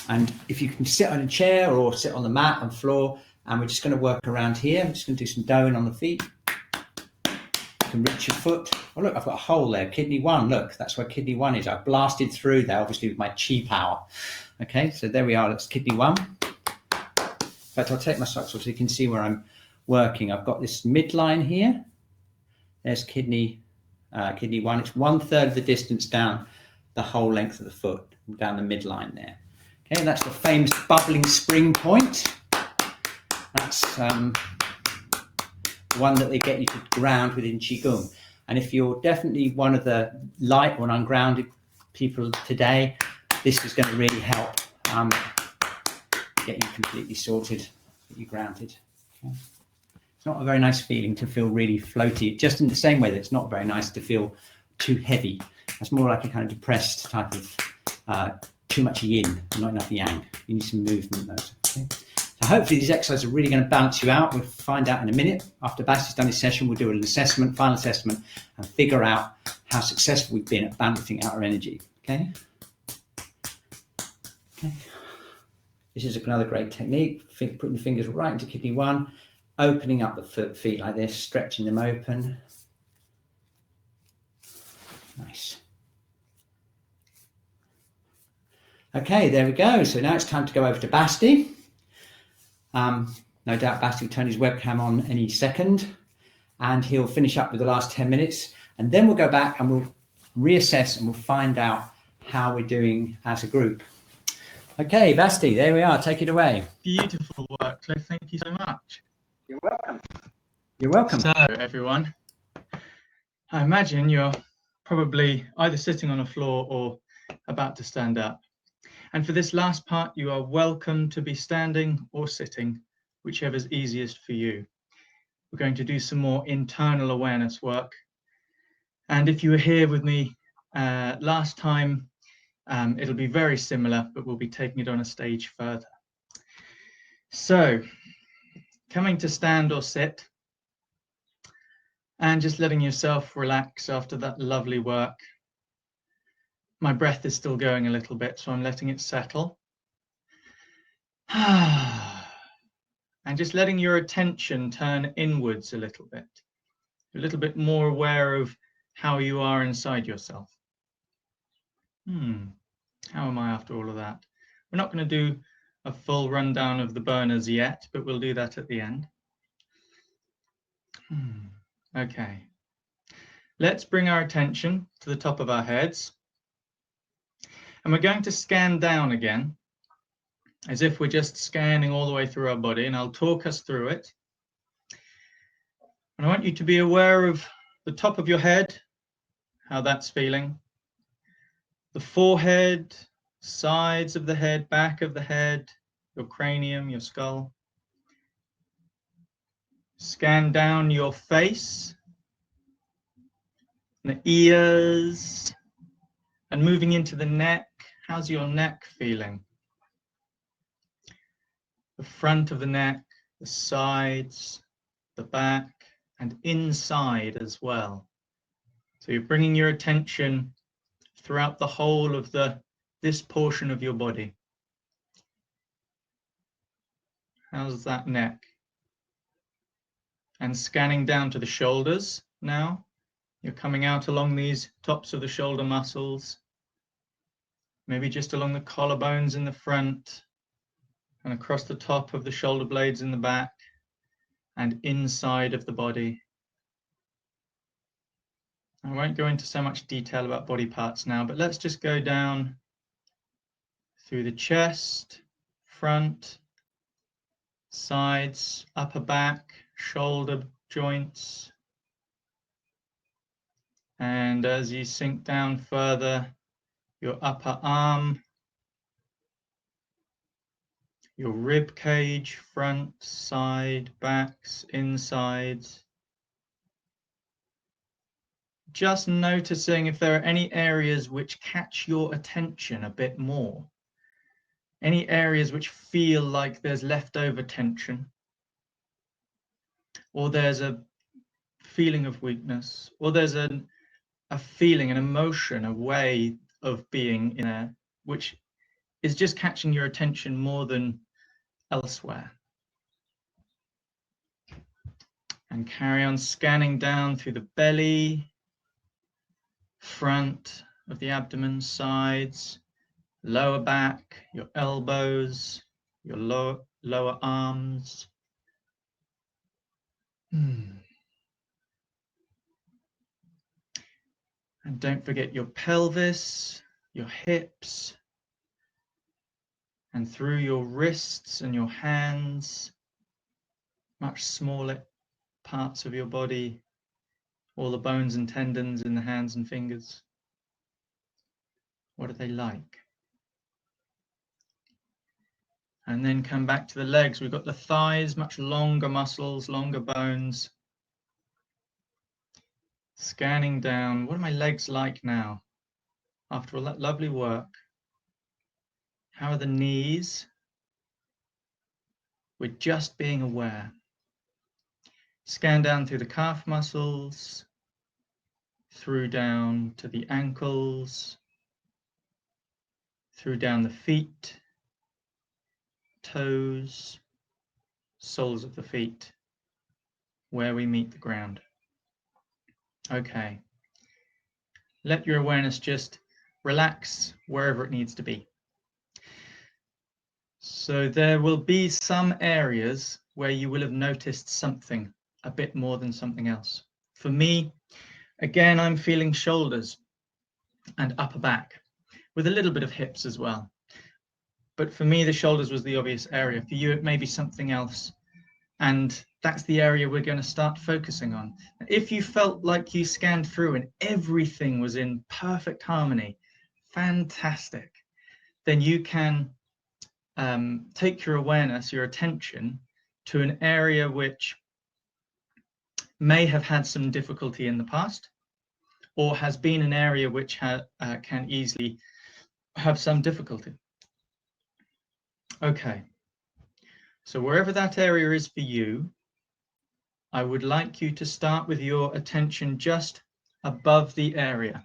And if you can sit on a chair or sit on the mat and floor, and we're just going to work around here. I'm just going to do some doing on the feet. You can reach your foot. Oh, look, I've got a hole there. Kidney 1, look, that's where kidney 1 is. I blasted through there, obviously, with my chi power. Okay, so there we are. That's kidney 1. In fact, I'll take my socks off so you can see where I'm working. I've got this midline here. There's kidney 1. It's 1/3 of the distance down the whole length of the foot, down the midline there. Okay, that's the famous bubbling spring point. That's the one that they get you to ground within Qigong. And if you're definitely one of the light or ungrounded people today, this is going to really help get you completely sorted, get you grounded. Okay. It's not a very nice feeling to feel really floaty, just in the same way that it's not very nice to feel too heavy. It's more like a kind of depressed type of too much yin, not enough yang. You need some movement though. Okay? So hopefully these exercises are really going to balance you out. We'll find out in a minute. After Basti's done his session, we'll do an assessment, final assessment, and figure out how successful we've been at balancing out our energy. Okay. Okay. This is another great technique. Putting the fingers right into kidney 1, opening up the feet like this, stretching them open. Nice. Okay, there we go. So now it's time to go over to Basti. No doubt Basti will turn his webcam on any second, and he'll finish up with the last 10 minutes. And then we'll go back and we'll reassess and we'll find out how we're doing as a group. Okay, Basti, there we are. Take it away. Beautiful work, Cliff. Thank you so much. You're welcome. You're welcome. So, everyone, I imagine you're probably either sitting on a floor or about to stand up. And for this last part, you are welcome to be standing or sitting, whichever's easiest for you. We're going to do some more internal awareness work. And if you were here with me last time, it'll be very similar, but we'll be taking it on a stage further. So, coming to stand or sit, and just letting yourself relax after that lovely work. My breath is still going a little bit, so I'm letting it settle. And just letting your attention turn inwards a little bit more aware of how you are inside yourself. How am I after all of that? We're not going to do a full rundown of the burners yet, but we'll do that at the end. Okay. Let's bring our attention to the top of our heads. And we're going to scan down again, as if we're just scanning all the way through our body, and I'll talk us through it. And I want you to be aware of the top of your head, how that's feeling. The forehead, sides of the head, back of the head, your cranium, your skull. Scan down your face, the ears, and moving into the neck. How's your neck feeling? The front of the neck, the sides, the back, and inside as well. So you're bringing your attention throughout the whole of this portion of your body. How's that neck? And scanning down to the shoulders now. You're coming out along these tops of the shoulder muscles. Maybe just along the collarbones in the front and across the top of the shoulder blades in the back and inside of the body. I won't go into so much detail about body parts now, but let's just go down through the chest, front, sides, upper back, shoulder joints. And as you sink down further, your upper arm, your rib cage, front, side, backs, insides. Just noticing if there are any areas which catch your attention a bit more. Any areas which feel like there's leftover tension, or there's a feeling of weakness, or there's a a feeling, an emotion, a way of being in there, which is just catching your attention more than elsewhere. And carry on scanning down through the belly, front of the abdomen, sides, lower back, your elbows, your lower arms. And don't forget your pelvis, your hips, and through your wrists and your hands, much smaller parts of your body, all the bones and tendons in the hands and fingers. What are they like? And then come back to the legs. We've got the thighs, much longer muscles, longer bones. Scanning down, what are my legs like now? After all that lovely work, how are the knees? We're just being aware. Scan down through the calf muscles, through down to the ankles, through down the feet, toes, soles of the feet, where we meet the ground. Okay. Let your awareness just relax wherever it needs to be. So there will be some areas where you will have noticed something a bit more than something else. For me, again, I'm feeling shoulders and upper back with a little bit of hips as well. But for me, the shoulders was the obvious area. For you, it may be something else. And that's the area we're going to start focusing on. If you felt like you scanned through and everything was in perfect harmony, fantastic, then you can take your awareness, your attention, to an area which may have had some difficulty in the past, or has been an area which can easily have some difficulty. Okay, so wherever that area is for you, I would like you to start with your attention just above the area.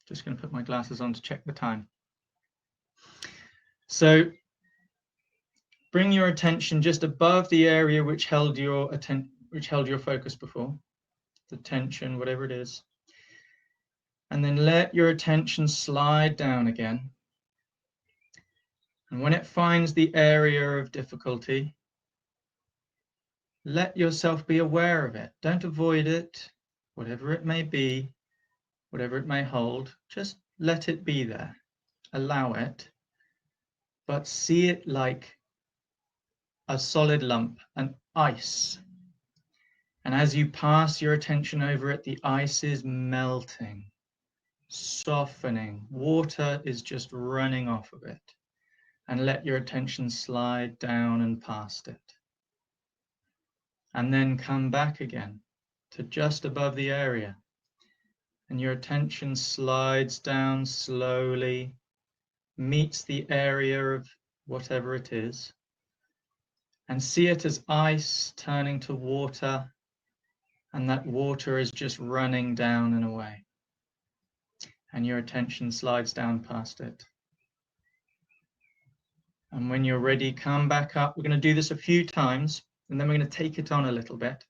Just going to put my glasses on to check the time. So bring your attention just above the area which held your focus before, the tension, whatever it is. And then let your attention slide down again. And when it finds the area of difficulty, let yourself be aware of it. Don't avoid it, whatever it may be, whatever it may hold. Just let it be there. Allow it, but see it like a solid lump, an ice. And as you pass your attention over it, the ice is melting, softening. Water is just running off of it. And let your attention slide down and past it. And then come back again to just above the area. And your attention slides down slowly, meets the area of whatever it is, and see it as ice turning to water, and that water is just running down and away. And your attention slides down past it. And when you're ready, come back up. We're going to do this a few times, and then we're going to take it on a little bit.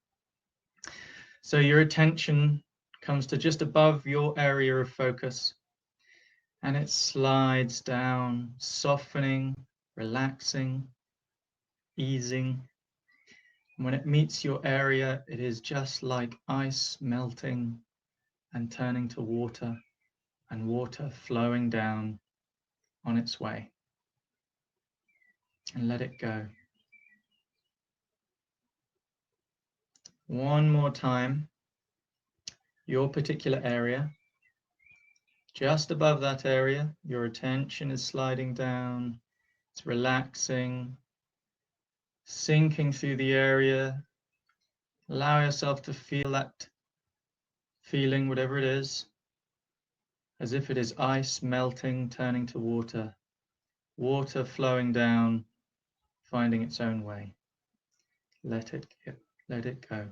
So your attention comes to just above your area of focus, and it slides down, softening, relaxing, easing. And when it meets your area, it is just like ice melting and turning to water, and water flowing down on its way. And let it go. One more time, your particular area. Just above that area, your attention is sliding down, it's relaxing, sinking through the area. Allow yourself to feel that feeling, whatever it is, as if it is ice melting, turning to water, water flowing down, finding its own way. Let it go.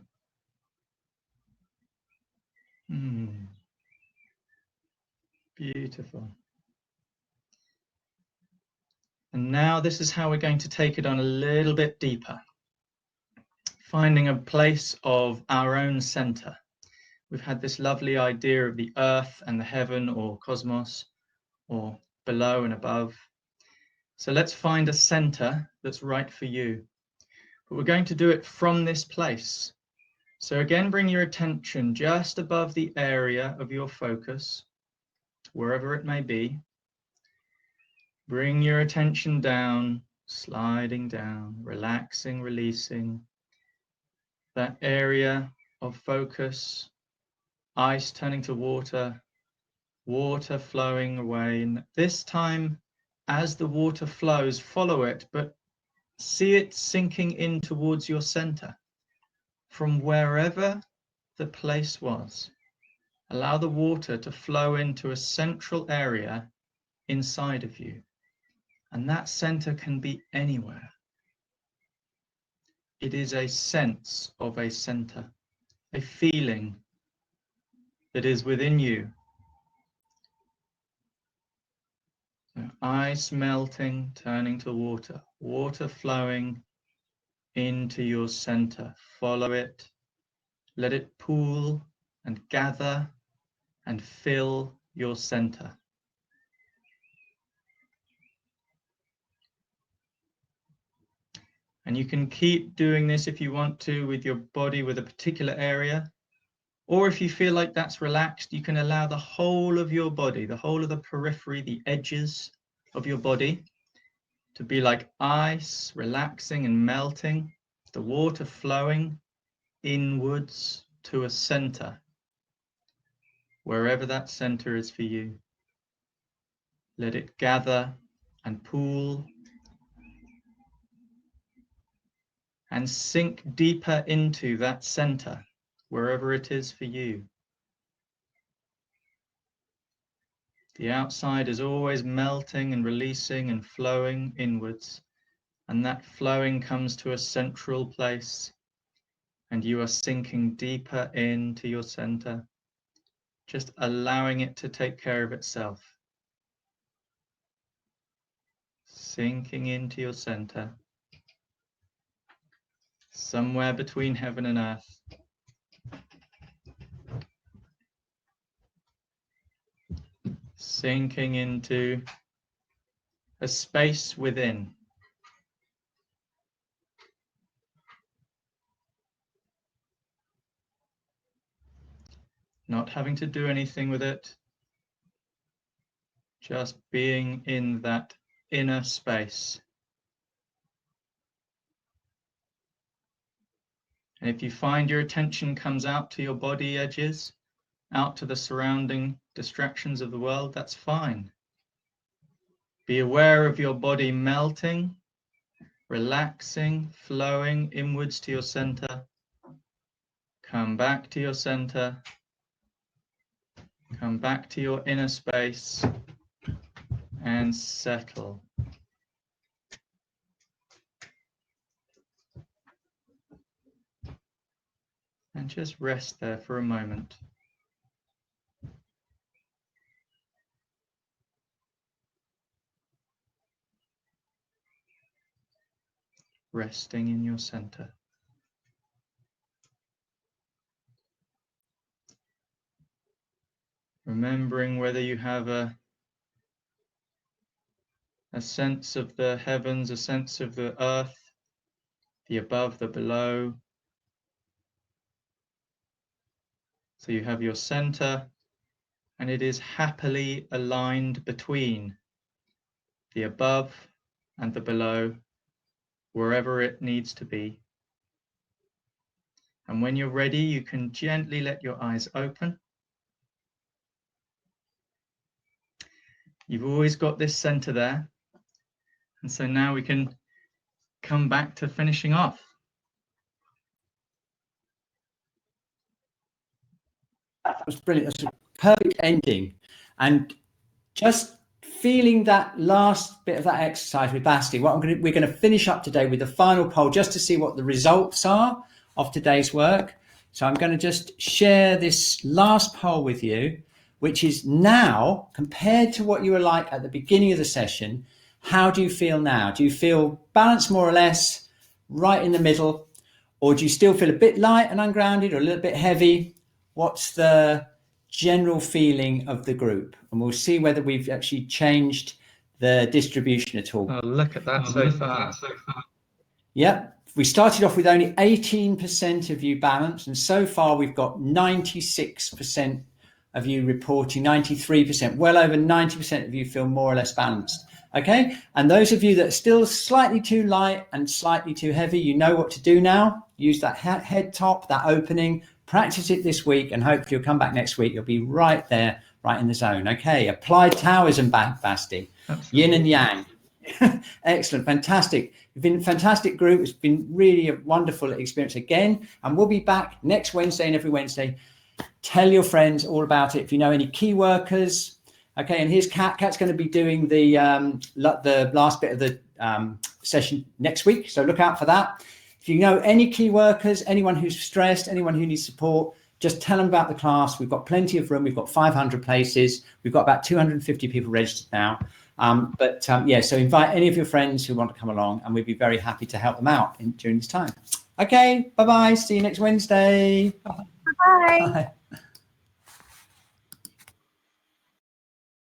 Beautiful. And now this is how we're going to take it on a little bit deeper. Finding a place of our own center. We've had this lovely idea of the earth and the heaven or cosmos, or below and above. So let's find a center that's right for you. But we're going to do it from this place. So again, bring your attention just above the area of your focus, wherever it may be. Bring your attention down, sliding down, relaxing, releasing. That area of focus, ice turning to water, water flowing away. And this time, as the water flows, follow it, but see it sinking in towards your center. From wherever the place was, allow the water to flow into a central area inside of you. And that center can be anywhere. It is a sense of a center, a feeling that is within you. So ice melting, turning to water, water flowing into your center. Follow it, let it pool and gather and fill your center. And you can keep doing this if you want to with your body, with a particular area. Or if you feel like that's relaxed, you can allow the whole of your body, the whole of the periphery, the edges of your body to be like ice, relaxing and melting, the water flowing inwards to a center, wherever that center is for you. Let it gather and pool and sink deeper into that center, wherever it is for you. The outside is always melting and releasing and flowing inwards, and that flowing comes to a central place, and you are sinking deeper into your center, just allowing it to take care of itself. Sinking into your center, somewhere between heaven and earth. Sinking into a space within. Not having to do anything with it, just being in that inner space. And if you find your attention comes out to your body edges, out to the surrounding distractions of the world, that's fine. Be aware of your body melting, relaxing, flowing inwards to your center. Come back to your center. Come back to your inner space and settle. And just rest there for a moment. Resting in your center. Remembering whether you have a sense of the heavens, a sense of the earth, the above, the below. So you have your center, and it is happily aligned between the above and the below, wherever it needs to be. And when you're ready, you can gently let your eyes open. You've always got this center there. And so now we can come back to finishing off. That was brilliant. That's a perfect ending. And just feeling that last bit of that exercise with Basti, we're going to finish up today with the final poll just to see what the results are of today's work. So I'm going to just share this last poll with you, which is now, compared to what you were like at the beginning of the session, how do you feel now? Do you feel balanced more or less, right in the middle? Or do you still feel a bit light and ungrounded or a little bit heavy? What's the general feeling of the group? And we'll see whether we've actually changed the distribution at all. Oh, look at that so far. Yep. We started off with only 18% of you balanced, and so far we've got 96% of you reporting, 93%, well over 90% of you feel more or less balanced. Okay, and those of you that are still slightly too light and slightly too heavy, you know what to do now. Use that head top, that opening, practice it this week, and hopefully you'll come back next week. You'll be right there, right in the zone. Okay, applied Taoism, Basti. Absolutely. Yin and yang. Excellent, fantastic. You've been a fantastic group. It's been really a wonderful experience again, and we'll be back next Wednesday and every Wednesday. Tell your friends all about it. If you know any key workers, okay. And here's Kat. Kat's going to be doing the last bit of the session next week, so look out for that. If you know any key workers, anyone who's stressed, anyone who needs support, just tell them about the class. We've got plenty of room. We've got 500 places. We've got about 250 people registered now. Yeah, so invite any of your friends who want to come along, and we'd be very happy to help them out during this time. Okay, bye-bye. See you next Wednesday. Bye. Bye.